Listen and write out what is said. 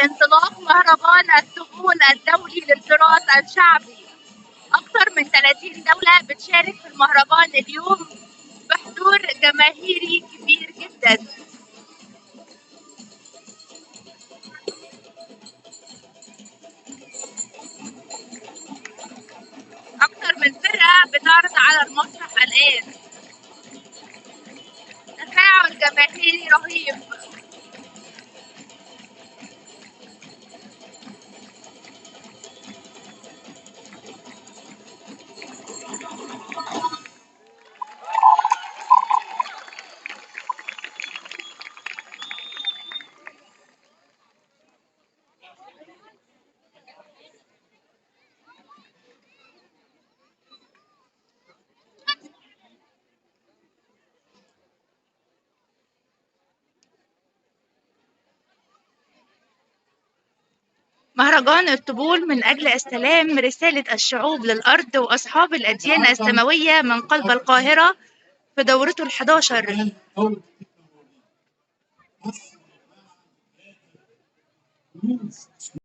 انطلاق مهرجان الطبول الدولي للتراث الشعبي. أكثر من 30 دولة بتشارك في المهرجان اليوم بحضور جماهيري كبير جدا. أكثر من فرقة بتعرض على المسرح الآن. تفاعل جماهيري رهيب. مهرجان الطبول من أجل استلام رسالة الشعوب للأرض وأصحاب الأديان السماوية من قلب القاهرة في دورته ال11.